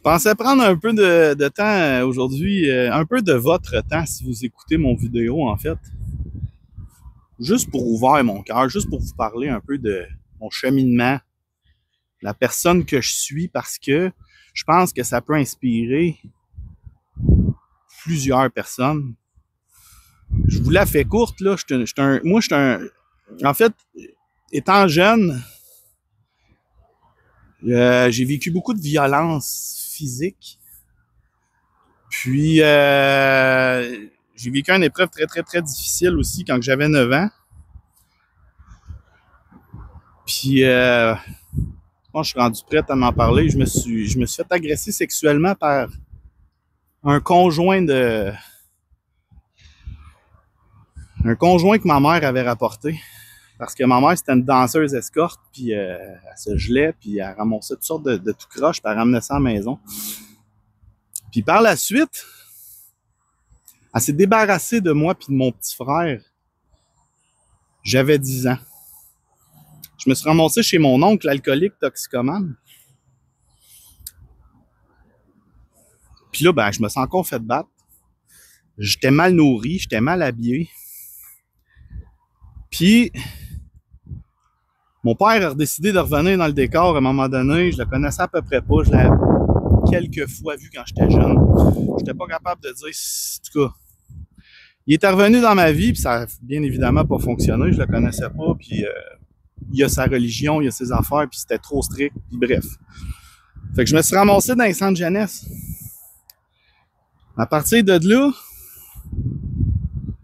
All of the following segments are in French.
pensais prendre un peu de temps aujourd'hui, un peu de votre temps si vous écoutez mon vidéo en fait. Juste pour ouvrir mon cœur, juste pour vous parler un peu de mon cheminement, la personne que je suis, parce que je pense que ça peut inspirer plusieurs personnes. Je vous la fais courte, là. En fait, étant jeune, j'ai vécu beaucoup de violence physique. Puis, j'ai vécu une épreuve très, très, très difficile aussi quand j'avais 9 ans. Puis, moi, je suis rendu prête à m'en parler. Je me suis fait agresser sexuellement par un conjoint que ma mère avait rapporté. Parce que ma mère, c'était une danseuse escorte, puis elle se gelait, puis elle ramassait toutes sortes de tout croche, puis elle ramenait ça à la maison. Puis par la suite, elle s'est débarrassée de moi puis de mon petit frère. J'avais 10 ans. Je me suis ramassé chez mon oncle, alcoolique, toxicomane. Puis là, ben, je me sens encore fait battre. J'étais mal nourri, j'étais mal habillé. Puis, mon père a décidé de revenir dans le décor à un moment donné. Je le connaissais à peu près pas. Je l'avais quelques fois vu quand j'étais jeune. J'étais pas capable de dire, en tout cas. Il était revenu dans ma vie, puis ça a bien évidemment pas fonctionné. Je le connaissais pas, puis il a sa religion, il a ses affaires, puis c'était trop strict, puis bref. Fait que je me suis ramassé dans les centres jeunesse. À partir de là,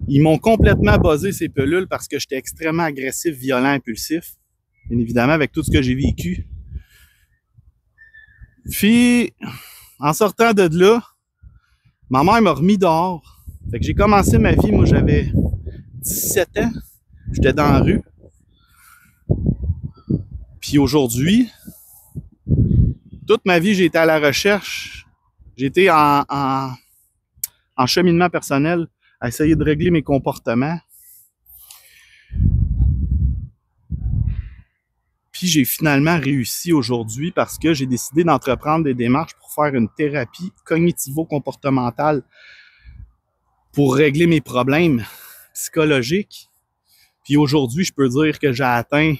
ils m'ont complètement buzzé ces pelules parce que j'étais extrêmement agressif, violent, impulsif. Bien évidemment, avec tout ce que j'ai vécu. Puis, en sortant de là, ma mère m'a remis dehors. Fait que j'ai commencé ma vie, moi j'avais 17 ans. J'étais dans la rue. Puis aujourd'hui, toute ma vie, j'ai été à la recherche. J'ai été en cheminement personnel à essayer de régler mes comportements. Puis j'ai finalement réussi aujourd'hui parce que j'ai décidé d'entreprendre des démarches pour faire une thérapie cognitivo-comportementale pour régler mes problèmes psychologiques. Puis aujourd'hui, je peux dire que j'ai atteint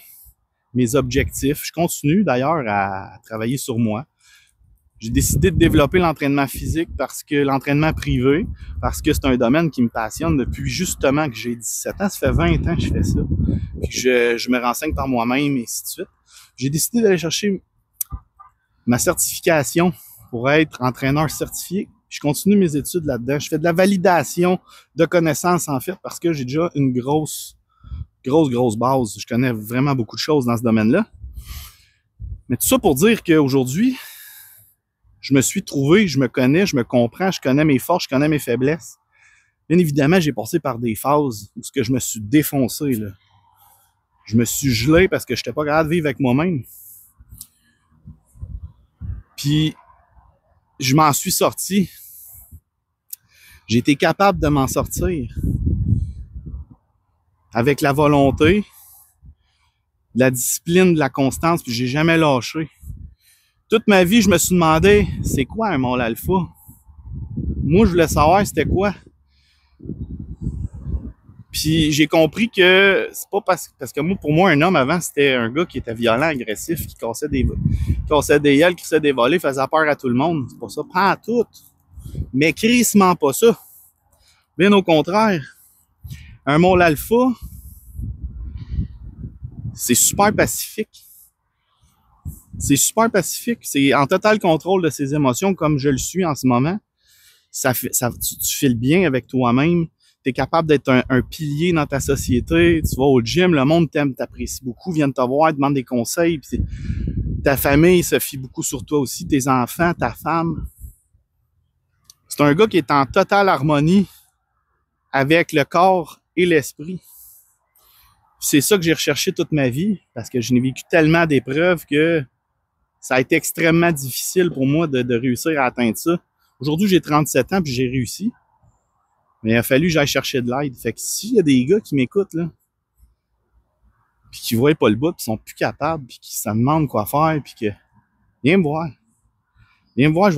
mes objectifs. Je continue d'ailleurs à travailler sur moi. J'ai décidé de développer l'entraînement physique parce que l'entraînement privé, parce que c'est un domaine qui me passionne depuis justement que j'ai 17 ans. Ça fait 20 ans que je fais ça. Puis je me renseigne par moi-même et ainsi de suite. J'ai décidé d'aller chercher ma certification pour être entraîneur certifié. Je continue mes études là-dedans. Je fais de la validation de connaissances en fait parce que j'ai déjà une grosse base. Je connais vraiment beaucoup de choses dans ce domaine-là. Mais tout ça pour dire qu'aujourd'hui, je me suis trouvé, je me connais, je me comprends, je connais mes forces, je connais mes faiblesses. Bien évidemment, j'ai passé par des phases où je me suis défoncé, là. Je me suis gelé parce que je n'étais pas capable de vivre avec moi-même. Puis, je m'en suis sorti. J'ai été capable de m'en sortir. Avec la volonté, la discipline, de la constance, puis j'ai jamais lâché. Toute ma vie, je me suis demandé, c'est quoi un mâle alpha? Moi, je voulais savoir c'était quoi. Puis j'ai compris que c'est pas parce que moi, pour moi, un homme avant, c'était un gars qui était violent, agressif, qui cassait des ailes, qui faisait des volets, faisait peur à tout le monde. C'est pas ça, pas à tout. Mais crissement pas ça. Bien au contraire. Un mâle alpha, c'est super pacifique. C'est super pacifique. C'est en total contrôle de ses émotions comme je le suis en ce moment. Tu files bien avec toi-même. Tu es capable d'être un pilier dans ta société. Tu vas au gym, le monde t'aime, t'apprécie beaucoup, vient te voir, demande des conseils. Puis ta famille se fie beaucoup sur toi aussi, tes enfants, ta femme. C'est un gars qui est en totale harmonie avec le corps et l'esprit. C'est ça que j'ai recherché toute ma vie parce que je n'ai vécu tellement d'épreuves que ça a été extrêmement difficile pour moi de réussir à atteindre ça. Aujourd'hui, j'ai 37 ans puis j'ai réussi. Mais il a fallu que j'aille chercher de l'aide. Fait que s'il y a des gars qui m'écoutent, là, puis qui voient pas le bout, puis qui sont plus capables, puis qui se demandent quoi faire, puis que viens me voir. Viens me voir,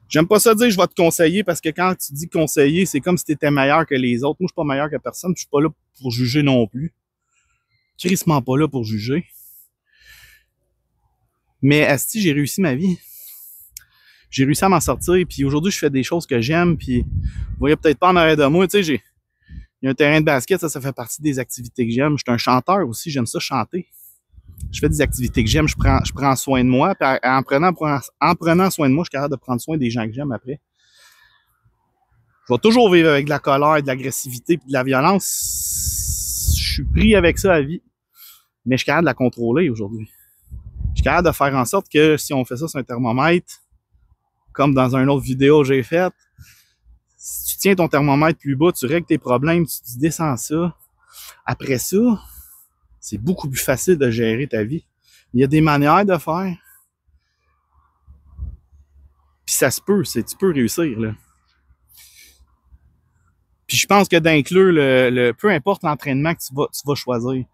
j'aime pas ça dire je vais te conseiller parce que quand tu dis conseiller, c'est comme si tu étais meilleur que les autres. Moi, je suis pas meilleur que personne, je suis pas là pour juger non plus. Crissement pas là pour juger. Mais asti, j'ai réussi ma vie. J'ai réussi à m'en sortir, puis aujourd'hui, je fais des choses que j'aime, puis vous voyez peut-être pas en arrière de moi, tu sais, il y a un terrain de basket, ça fait partie des activités que j'aime. Je suis un chanteur aussi, j'aime ça chanter. Je fais des activités que j'aime, je prends soin de moi, puis en prenant soin de moi, je suis capable de prendre soin des gens que j'aime après. Je vais toujours vivre avec de la colère, de l'agressivité et de la violence. Je suis pris avec ça à vie, mais je suis capable de la contrôler aujourd'hui. Je suis capable de faire en sorte que si on fait ça sur un thermomètre, comme dans une autre vidéo que j'ai faite, si tu tiens ton thermomètre plus bas, tu règles tes problèmes, tu descends ça. Après ça, c'est beaucoup plus facile de gérer ta vie. Il y a des manières de faire. Puis ça se peut, tu peux réussir, là. Puis je pense que d'inclure peu importe l'entraînement que tu vas choisir,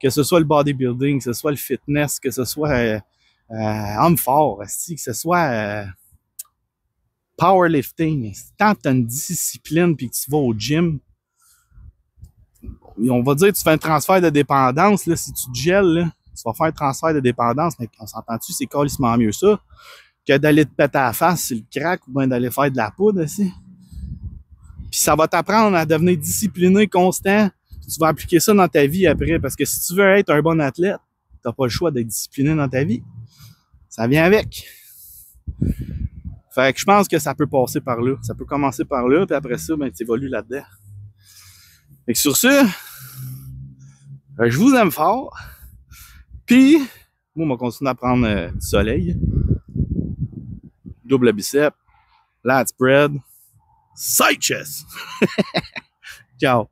que ce soit le bodybuilding, que ce soit le fitness, que ce soit homme fort, que ce soit powerlifting, tant que tu as une discipline puis que tu vas au gym, on va dire que tu fais un transfert de dépendance, là, si tu te gèles, là, tu vas faire un transfert de dépendance, mais on s'entend-tu, c'est carrément mieux ça que d'aller te péter à la face sur le crack ou bien d'aller faire de la poudre aussi. Puis ça va t'apprendre à devenir discipliné, constant. Tu vas appliquer ça dans ta vie après, parce que si tu veux être un bon athlète, t'as pas le choix d'être discipliné dans ta vie. Ça vient avec. Fait que je pense que ça peut passer par là. Ça peut commencer par là, puis après ça, ben, tu évolues là-dedans. Fait que sur ce, je vous aime fort. Puis, moi, on va continuer à prendre du soleil. Double bicep, lat spread, side chest. Ciao.